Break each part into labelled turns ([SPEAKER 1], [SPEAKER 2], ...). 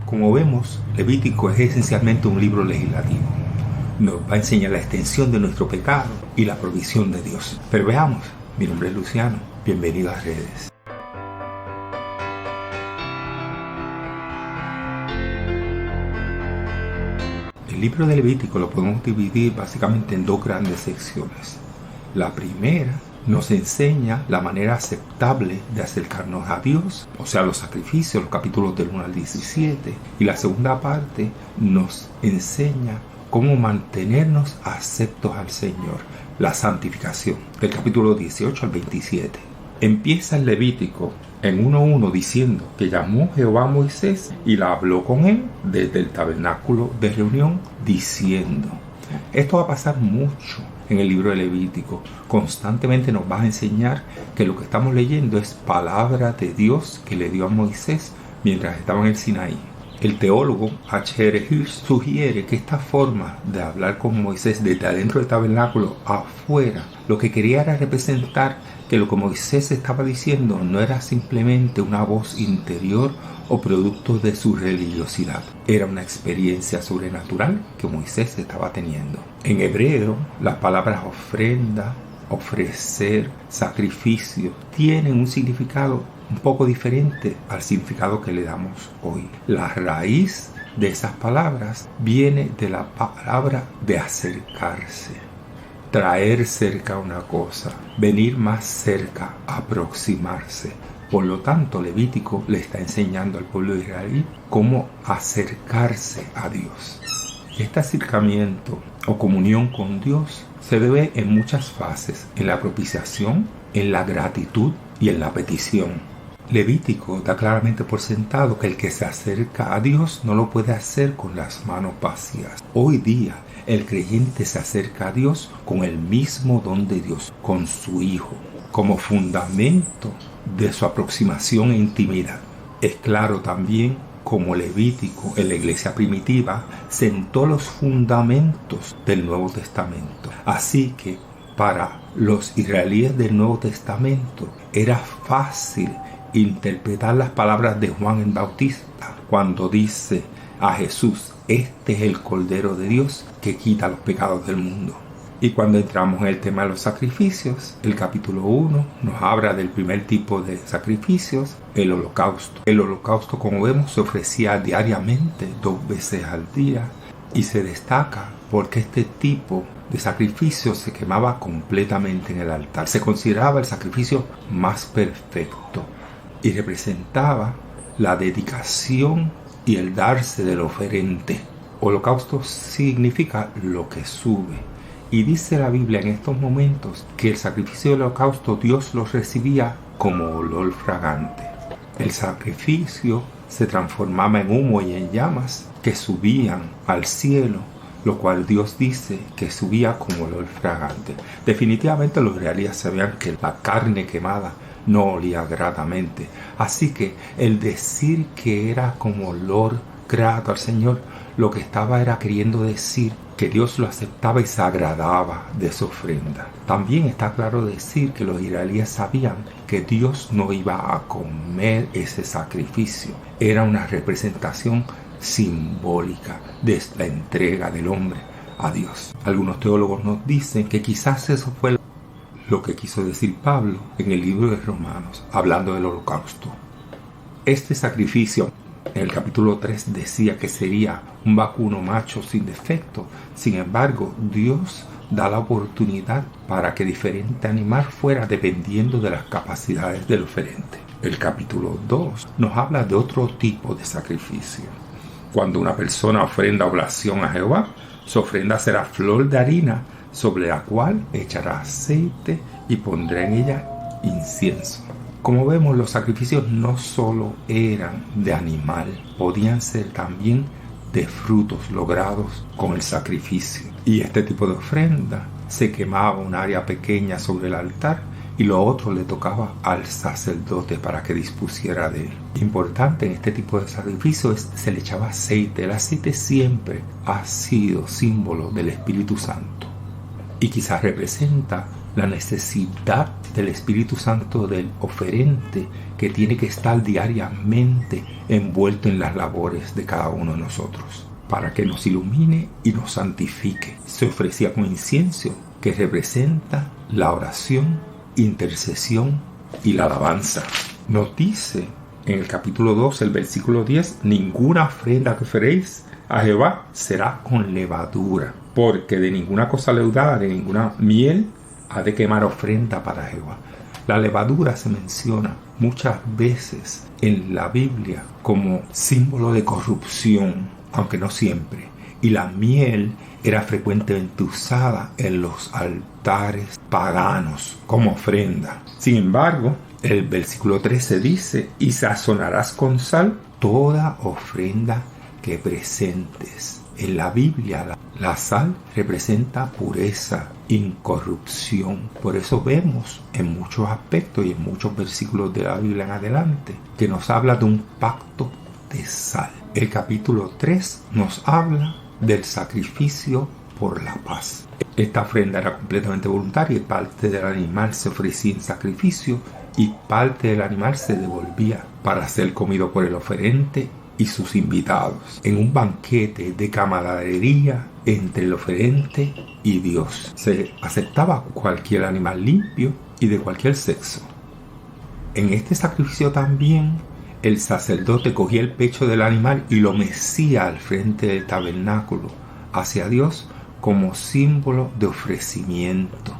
[SPEAKER 1] Como vemos, Levítico es esencialmente un libro legislativo. Nos va a enseñar la extensión de nuestro pecado y la provisión de Dios. Pero veamos, mi nombre es Luciano, bienvenido a Redes. El libro de Levítico lo podemos dividir básicamente en dos grandes secciones. La primera nos enseña la manera aceptable de acercarnos a Dios, o sea, los sacrificios, los capítulos del 1 al 17. Y la segunda parte nos enseña cómo mantenernos aceptos al Señor, la santificación, del capítulo 18 al 27. Empieza el Levítico en 1:1 diciendo que llamó Jehová a Moisés y la habló con él desde el tabernáculo de reunión, diciendo. Esto va a pasar mucho en el libro de Levítico. Constantemente nos va a enseñar que lo que estamos leyendo es palabra de Dios que le dio a Moisés mientras estaba en el Sinaí. El teólogo H.R. Hirsch sugiere que esta forma de hablar con Moisés desde adentro del tabernáculo afuera, lo que quería era representar que lo que Moisés estaba diciendo no era simplemente una voz interior o producto de su religiosidad. Era una experiencia sobrenatural que Moisés estaba teniendo. En hebreo, las palabras ofrenda, ofrecer, sacrificio, tienen un significado un poco diferente al significado que le damos hoy. La raíz de esas palabras viene de la palabra de acercarse, traer cerca una cosa, venir más cerca, aproximarse. Por lo tanto, Levítico le está enseñando al pueblo de Israel cómo acercarse a Dios. Este acercamiento o comunión con Dios se debe en muchas fases, en la propiciación, en la gratitud y en la petición. Levítico da claramente por sentado que el que se acerca a Dios no lo puede hacer con las manos vacías. Hoy día, el creyente se acerca a Dios con el mismo don de Dios, con su Hijo, como fundamento de su aproximación e intimidad. Es claro también como Levítico en la iglesia primitiva sentó los fundamentos del Nuevo Testamento. Así que para los israelíes del Nuevo Testamento era fácil interpretar las palabras de Juan el Bautista cuando dice a Jesús: este es el Cordero de Dios que quita los pecados del mundo. Y cuando entramos en el tema de los sacrificios, el capítulo 1 nos habla del primer tipo de sacrificios, el holocausto. El holocausto, como vemos, se ofrecía diariamente 2 veces al día y se destaca porque este tipo de sacrificio se quemaba completamente en el altar. Se consideraba el sacrificio más perfecto y representaba la dedicación y el darse del oferente. Holocausto significa lo que sube. Y dice la Biblia en estos momentos que el sacrificio del holocausto Dios lo recibía como olor fragante. El sacrificio se transformaba en humo y en llamas que subían al cielo, lo cual Dios dice que subía como olor fragante. Definitivamente los israelitas sabían que la carne quemada no olía gratamente. Así que el decir que era como olor grato al Señor, lo que estaba era queriendo decir que Dios lo aceptaba y se agradaba de su ofrenda. También está claro decir que los israelíes sabían que Dios no iba a comer ese sacrificio. Era una representación simbólica de la entrega del hombre a Dios. Algunos teólogos nos dicen que quizás eso fue lo que quiso decir Pablo en el libro de Romanos, hablando del holocausto. Este sacrificio, en el capítulo 3 decía que sería un vacuno macho sin defecto. Sin embargo, Dios da la oportunidad para que diferente animal fuera dependiendo de las capacidades del oferente. El capítulo 2 nos habla de otro tipo de sacrificio. Cuando una persona ofrenda oblación a Jehová, su ofrenda será flor de harina, sobre la cual echará aceite y pondrá en ella incienso. Como vemos, los sacrificios no solo eran de animal, podían ser también de frutos logrados con el sacrificio. Y este tipo de ofrenda se quemaba un área pequeña sobre el altar y lo otro le tocaba al sacerdote para que dispusiera de él. Importante en este tipo de sacrificio es que se le echaba aceite. El aceite siempre ha sido símbolo del Espíritu Santo y quizás representa la necesidad del Espíritu Santo del oferente, que tiene que estar diariamente envuelto en las labores de cada uno de nosotros, para que nos ilumine y nos santifique. Se ofrecía con incienso, que representa la oración, intercesión y la alabanza. Nos dice en el capítulo 2, el versículo 10, ninguna ofrenda que ofreréis a Jehová será con levadura, porque de ninguna cosa leudada, de ninguna miel, ha de quemar ofrenda para Jehová. La levadura se menciona muchas veces en la Biblia como símbolo de corrupción, aunque no siempre. Y la miel era frecuentemente usada en los altares paganos como ofrenda. Sin embargo, el versículo 13 dice, y sazonarás con sal toda ofrenda que presentes. En la Biblia la sal representa pureza, incorrupción. Por eso vemos en muchos aspectos y en muchos versículos de la Biblia en adelante que nos habla de un pacto de sal. El capítulo 3 nos habla del sacrificio por la paz. Esta ofrenda era completamente voluntaria y parte del animal se ofrecía en sacrificio y parte del animal se devolvía para ser comido por el oferente y sus invitados, en un banquete de camaradería entre el oferente y Dios. Se aceptaba cualquier animal limpio y de cualquier sexo. En este sacrificio también el sacerdote cogía el pecho del animal y lo mecía al frente del tabernáculo hacia Dios como símbolo de ofrecimiento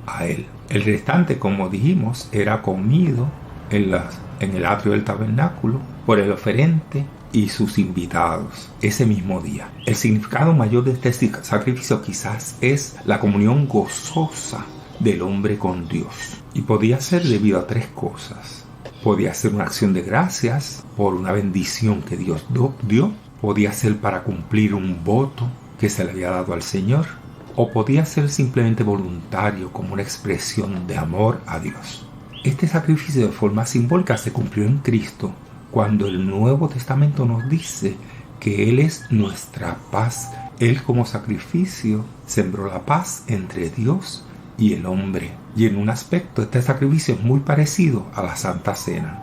[SPEAKER 1] a Él. El restante, como dijimos, era comido en el atrio del tabernáculo por el oferente y sus invitados ese mismo día. El significado mayor de este sacrificio quizás es la comunión gozosa del hombre con Dios. Y podía ser debido a tres cosas. Podía ser una acción de gracias por una bendición que Dios dio. Podía ser para cumplir un voto que se le había dado al Señor. O podía ser simplemente voluntario como una expresión de amor a Dios. Este sacrificio de forma simbólica se cumplió en Cristo cuando el Nuevo Testamento nos dice que Él es nuestra paz. Él como sacrificio sembró la paz entre Dios y el hombre. Y en un aspecto este sacrificio es muy parecido a la Santa Cena.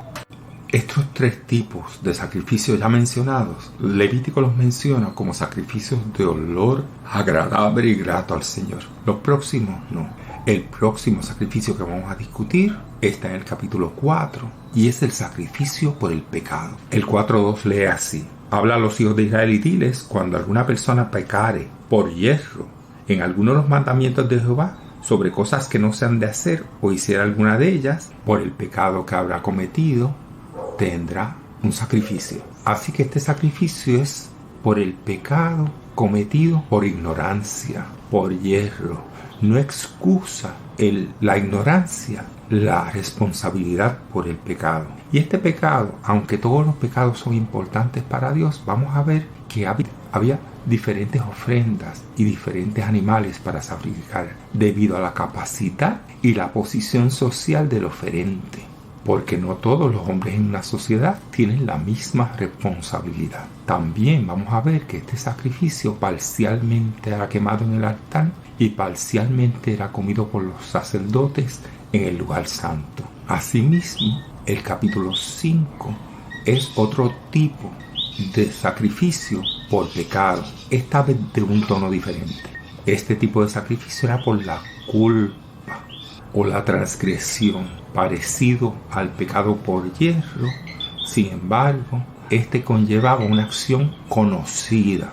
[SPEAKER 1] Estos tres tipos de sacrificios ya mencionados, Levítico los menciona como sacrificios de olor agradable y grato al Señor. Los próximos no. El próximo sacrificio que vamos a discutir está en el capítulo 4 y es el sacrificio por el pecado. El 4.2 lee así: habla a los hijos de Israel y diles, cuando alguna persona pecare por hierro en alguno de los mandamientos de Jehová sobre cosas que no se han de hacer o hiciera alguna de ellas, por el pecado que habrá cometido, tendrá un sacrificio. Así que este sacrificio es por el pecado cometido por ignorancia, por hierro. No excusa la ignorancia, la responsabilidad por el pecado. Y este pecado, aunque todos los pecados son importantes para Dios, vamos a ver que había diferentes ofrendas y diferentes animales para sacrificar debido a la capacidad y la posición social del oferente. Porque no todos los hombres en una sociedad tienen la misma responsabilidad. También vamos a ver que este sacrificio parcialmente era quemado en el altar y parcialmente era comido por los sacerdotes en el lugar santo. Asimismo, el capítulo 5 es otro tipo de sacrificio por pecado, esta vez de un tono diferente. Este tipo de sacrificio era por la culpa o la transgresión, parecido al pecado por hierro. Sin embargo, este conllevaba una acción conocida,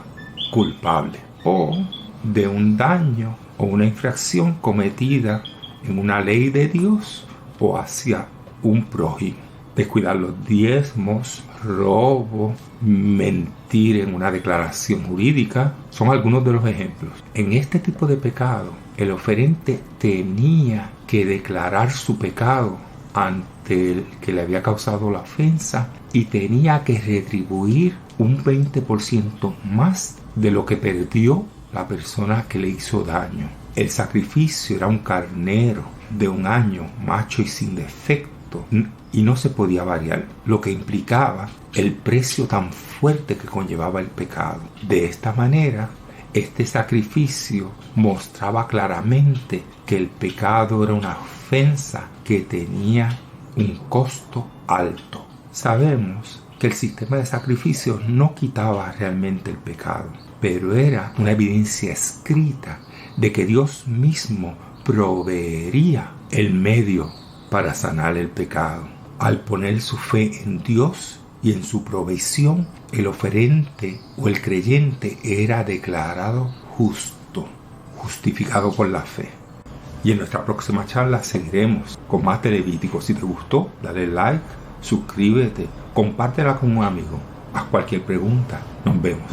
[SPEAKER 1] culpable, o de un daño o una infracción cometida en una ley de Dios o hacia un prójimo. Descuidar los diezmos, robo, mentir en una declaración jurídica, son algunos de los ejemplos. En este tipo de pecado, el oferente tenía que declarar su pecado ante el que le había causado la ofensa y tenía que retribuir un 20% más de lo que perdió la persona que le hizo daño. El sacrificio era un carnero de un año, macho y sin defecto, y no se podía variar, lo que implicaba el precio tan fuerte que conllevaba el pecado. De esta manera, Este sacrificio mostraba claramente que el pecado era una ofensa que tenía un costo alto. Sabemos que el sistema de sacrificios no quitaba realmente el pecado, pero era una evidencia escrita de que Dios mismo proveería el medio para sanar el pecado. Al poner su fe en Dios y en su provisión, el oferente o el creyente era declarado justo, justificado por la fe. Y en nuestra próxima charla seguiremos con más de Levítico. Si te gustó, dale like, suscríbete, compártela con un amigo, haz cualquier pregunta. Nos vemos.